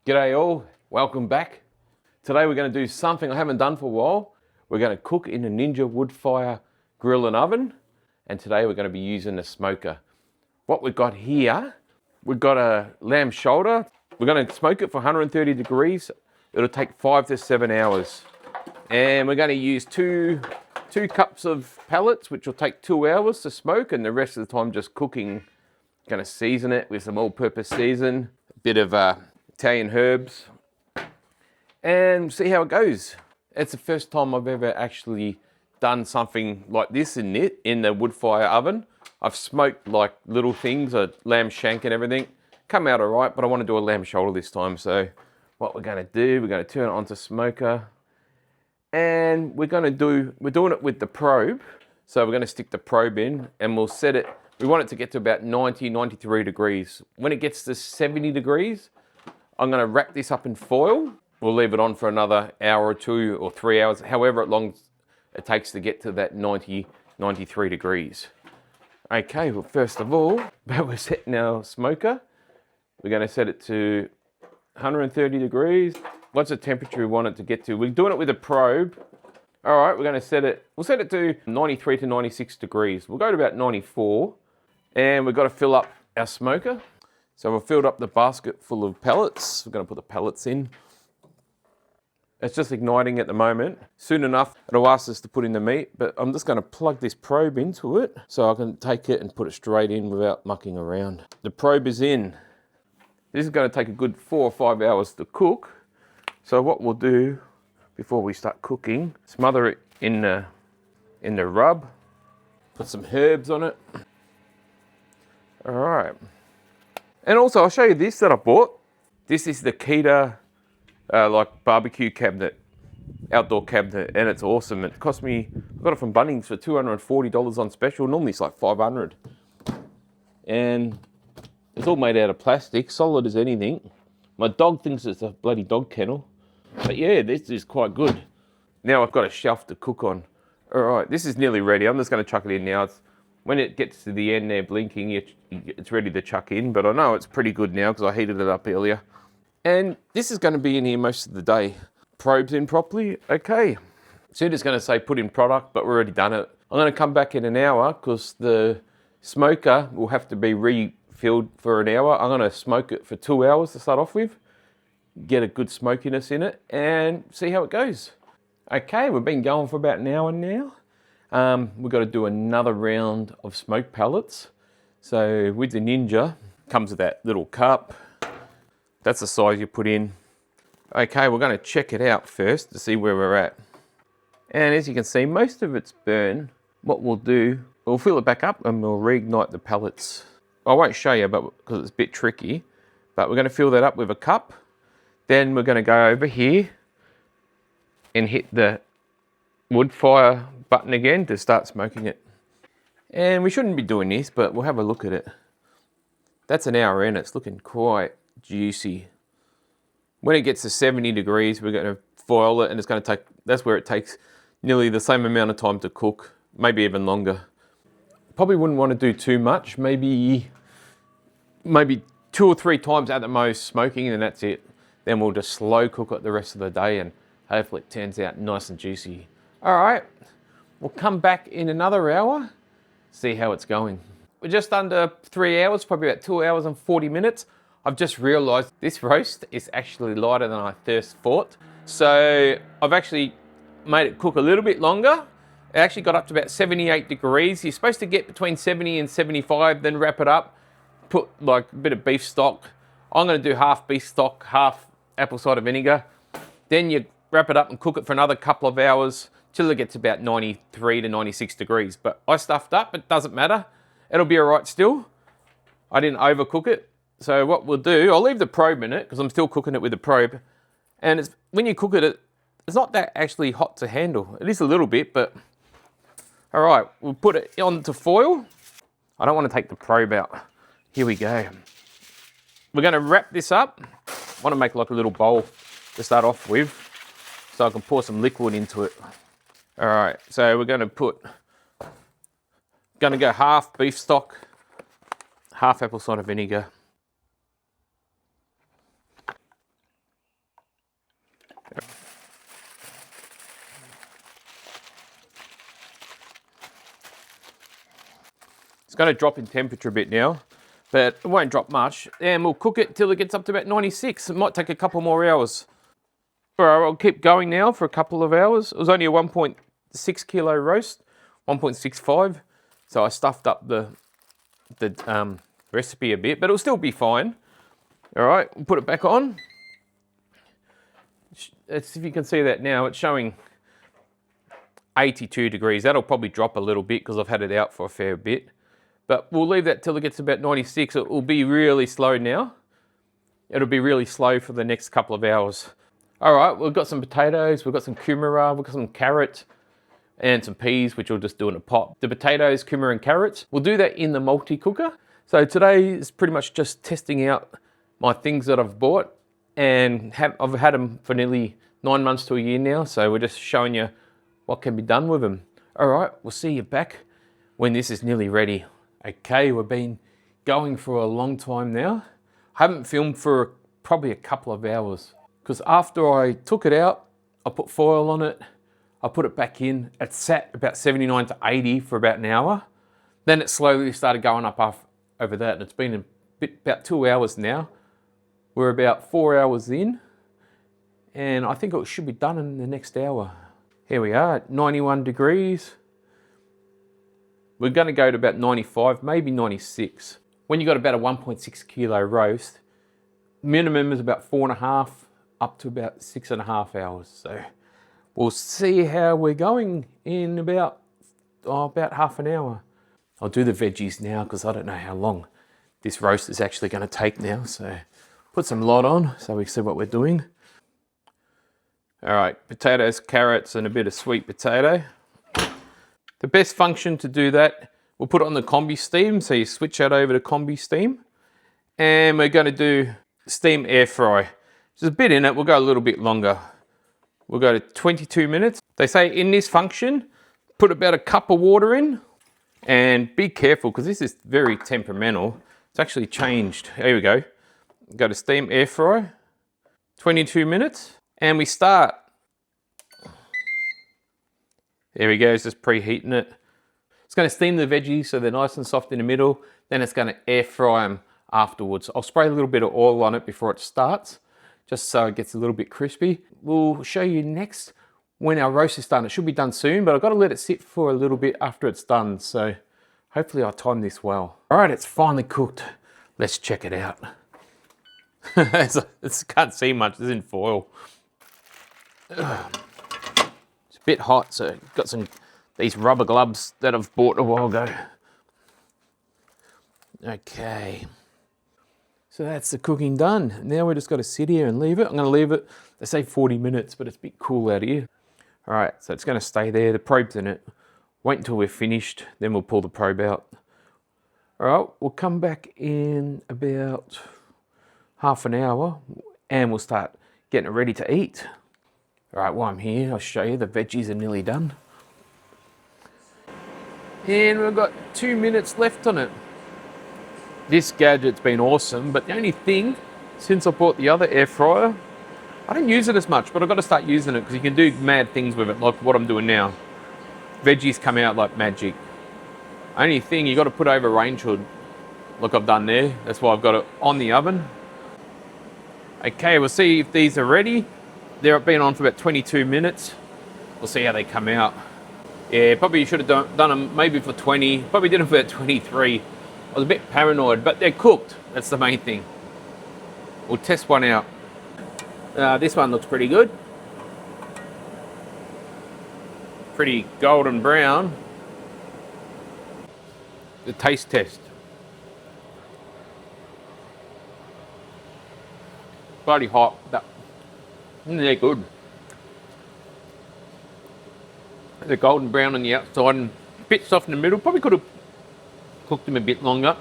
G'day all, welcome back. Today we're going to do something I haven't done for a while. We're going to cook in a Ninja Woodfire grill and oven, and today we're going to be using a smoker. What we've got here, we've got a lamb shoulder. We're going to smoke it for 130 degrees. It'll take 5 to 7 hours. And we're going to use two cups of pellets, which will take 2 hours to smoke, and the rest of the time just cooking. Going to season it with some all-purpose season, a bit of Italian herbs, and see how it goes. It's the first time I've ever actually done something like this in the Woodfire oven. I've smoked like little things, a lamb shank and everything. Come out all right, but I want to do a lamb shoulder this time. So what we're going to do, we're going to turn it onto smoker, and we're doing it with the probe. So we're going to stick the probe in, and we'll set it. We want it to get to about 93 degrees. When it gets to 70 degrees, I'm going to wrap this up in foil. We'll leave it on for another hour or 2 or 3 hours, however long it takes to get to that 93 degrees. Okay, well, first of all, we're setting our smoker. We're going to set it to 130 degrees. What's the temperature we want it to get to? We're doing it with a probe. All right, we'll set it to 93 to 96 degrees. We'll go to about 94, and we've got to fill up our smoker. So we've filled up the basket full of pellets. We're going to put the pellets in. It's just igniting at the moment. Soon enough, it'll ask us to put in the meat, but I'm just going to plug this probe into it so I can take it and put it straight in without mucking around. The probe is in. This is going to take a good 4 or 5 hours to cook. So what we'll do before we start cooking, smother it in the rub, put some herbs on it. All right. And also, I'll show you this that I bought. This is the Keter like barbecue cabinet, outdoor cabinet, and it's awesome. It cost me, I got it from Bunnings for $240 on special. Normally it's like $500. And it's all made out of plastic, solid as anything. My dog thinks it's a bloody dog kennel. But yeah, this is quite good. Now I've got a shelf to cook on. All right, this is nearly ready. I'm just going to chuck it in now. When it gets to the end there blinking, it's ready to chuck in, but I know it's pretty good now because I heated it up earlier. And this is going to be in here most of the day. Probes in properly, okay. Soon it's going to say put in product, but we've already done it. I'm going to come back in an hour because the smoker will have to be refilled for an hour. I'm going to smoke it for 2 hours to start off with, get a good smokiness in it, and see how it goes. Okay, we've been going for about an hour now. We've got to do another round of smoked pellets. So with the Ninja, comes with that little cup. That's the size you put in. Okay, we're going to check it out first to see where we're at. And as you can see, most of it's burned. What we'll do, we'll fill it back up and we'll reignite the pellets. I won't show you because it's a bit tricky, but we're going to fill that up with a cup. Then we're going to go over here and hit the Woodfire button again to start smoking it. And we shouldn't be doing this, but we'll have a look at it. That's an hour in, it's looking quite juicy. When it gets to 70 degrees, we're going to foil it, and it's going to take, that's where it takes nearly the same amount of time to cook, maybe even longer. Probably wouldn't want to do too much, maybe 2 or 3 times at the most smoking, and that's it. Then we'll just slow cook it the rest of the day, and hopefully it turns out nice and juicy. All right, we'll come back in another hour, see how it's going. We're just under 3 hours, probably about 2 hours and 40 minutes. I've just realized this roast is actually lighter than I first thought. So I've actually made it cook a little bit longer. It actually got up to about 78 degrees. You're supposed to get between 70 and 75, then wrap it up, put like a bit of beef stock. I'm gonna do half beef stock, half apple cider vinegar. Then you wrap it up and cook it for another couple of hours till it gets about 93 to 96 degrees. But I stuffed up, it doesn't matter. It'll be all right still. I didn't overcook it. So what we'll do, I'll leave the probe in it because I'm still cooking it with the probe. And when you cook it, it's not that actually hot to handle. It is a little bit, but all right, we'll put it onto foil. I don't want to take the probe out. Here we go. We're going to wrap this up. I want to make like a little bowl to start off with so I can pour some liquid into it. All right, so we're going to go half beef stock, half apple cider vinegar. It's going to drop in temperature a bit now, but it won't drop much. And we'll cook it till it gets up to about 96. It might take a couple more hours. All right, I'll keep going now for a couple of hours. It was only a 1.6 kilo roast, 1.65. So I stuffed up the recipe a bit, but it'll still be fine. All right, we'll put it back on. If you can see that now, it's showing 82 degrees. That'll probably drop a little bit because I've had it out for a fair bit. But we'll leave that till it gets about 96. It will be really slow now. It'll be really slow for the next couple of hours. All right, we've got some potatoes, we've got some kumara, we've got some carrot, and some peas, which we'll just do in a pot. The potatoes, kumara, and carrots, we'll do that in the multi-cooker. So today is pretty much just testing out my things that I've bought, and I've had them for nearly 9 months to a year now, so we're just showing you what can be done with them. All right, we'll see you back when this is nearly ready. Okay, we've been going for a long time now. I haven't filmed for probably a couple of hours, because after I took it out, I put foil on it, I put it back in, it sat about 79 to 80 for about an hour. Then it slowly started going up over that, and it's been about 2 hours now. We're about 4 hours in, and I think it should be done in the next hour. Here we are at 91 degrees. We're going to go to about 95, maybe 96. When you've got about a 1.6 kilo roast, minimum is about 4.5 up to about 6.5 hours. So we'll see how we're going in about half an hour. I'll do the veggies now because I don't know how long this roast is actually going to take now. So put some light on so we see what we're doing. All right, potatoes, carrots, and a bit of sweet potato. The best function to do that, we'll put it on the combi steam. So you switch that over to combi steam. And we're going to do steam air fry. There's a bit in it, we'll go a little bit longer. We'll go to 22 minutes. They say in this function, put about a cup of water in, and be careful because this is very temperamental. It's actually changed. Here we go. Go to steam air fry, 22 minutes, and we start. There we go, it's just preheating it. It's going to steam the veggies so they're nice and soft in the middle. Then it's going to air fry them afterwards. I'll spray a little bit of oil on it before it starts, just so it gets a little bit crispy. We'll show you next when our roast is done. It should be done soon, but I've got to let it sit for a little bit after it's done. So hopefully I'll time this well. All right, it's finally cooked. Let's check it out. It's can't see much, it's in foil. It's a bit hot, so got these rubber gloves that I've bought a while ago. Okay. So that's the cooking done. Now we just got to sit here and leave it. I'm going to leave it, they say 40 minutes, but it's a bit cool out here. All right, so it's going to stay there. The probe's in it. Wait until we're finished, then we'll pull the probe out. All right, we'll come back in about half an hour and we'll start getting it ready to eat. All right, while I'm here, I'll show you the veggies are nearly done. And we've got 2 minutes left on it. This gadget's been awesome, but the only thing, since I bought the other air fryer, I don't use it as much, but I've got to start using it because you can do mad things with it, like what I'm doing now. Veggies come out like magic. Only thing, you got to put over range hood, like I've done there. That's why I've got it on the oven. Okay, we'll see if these are ready. They've been on for about 22 minutes. We'll see how they come out. Yeah, probably should have done them maybe for 20. Probably did them for about 23. I was a bit paranoid, but they're cooked. That's the main thing. We'll test one out. This one looks pretty good. Pretty golden brown. The taste test. Bloody hot. They're good. They're golden brown on the outside and a bit soft in the middle. Probably could have cooked them a bit longer.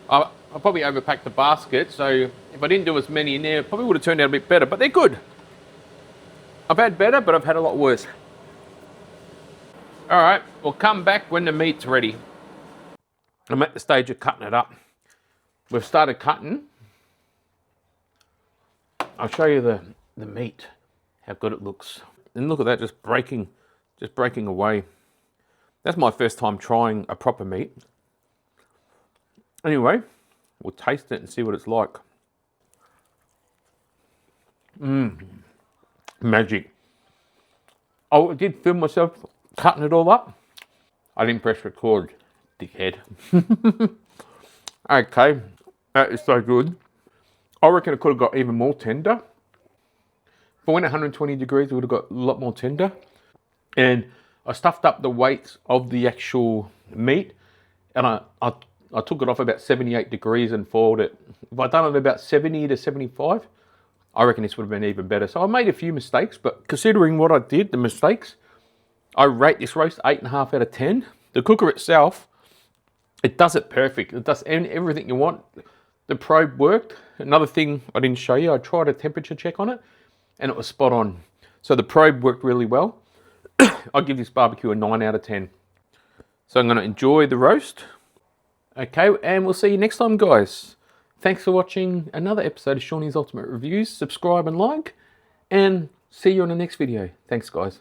I probably overpacked the basket, so if I didn't do as many in there, it probably would have turned out a bit better, but they're good. I've had better, but I've had a lot worse. All right, we'll come back when the meat's ready. I'm at the stage of cutting it up. We've started cutting. I'll show you the meat, how good it looks. And look at that, just breaking away. That's my first time trying a proper meat. Anyway, we'll taste it and see what it's like. Magic. Oh, I did film myself cutting it all up. I didn't press record, dickhead. Okay, that is so good. I reckon it could have got even more tender. If I went 120 degrees, it would have got a lot more tender. And I stuffed up the weights of the actual meat, and I took it off about 78 degrees and foiled it. If I'd done it about 70 to 75, I reckon this would have been even better. So I made a few mistakes, but considering what I did, the mistakes, I rate this roast 8.5 out of 10. The cooker itself, it does it perfect. It does everything you want. The probe worked. Another thing I didn't show you, I tried a temperature check on it, and it was spot on. So the probe worked really well. I'll give this barbecue a 9 out of 10. So I'm going to enjoy the roast. Okay, and we'll see you next time, guys. Thanks for watching another episode of Shawnee's Ultimate Reviews. Subscribe and like, and see you on the next video. Thanks, guys.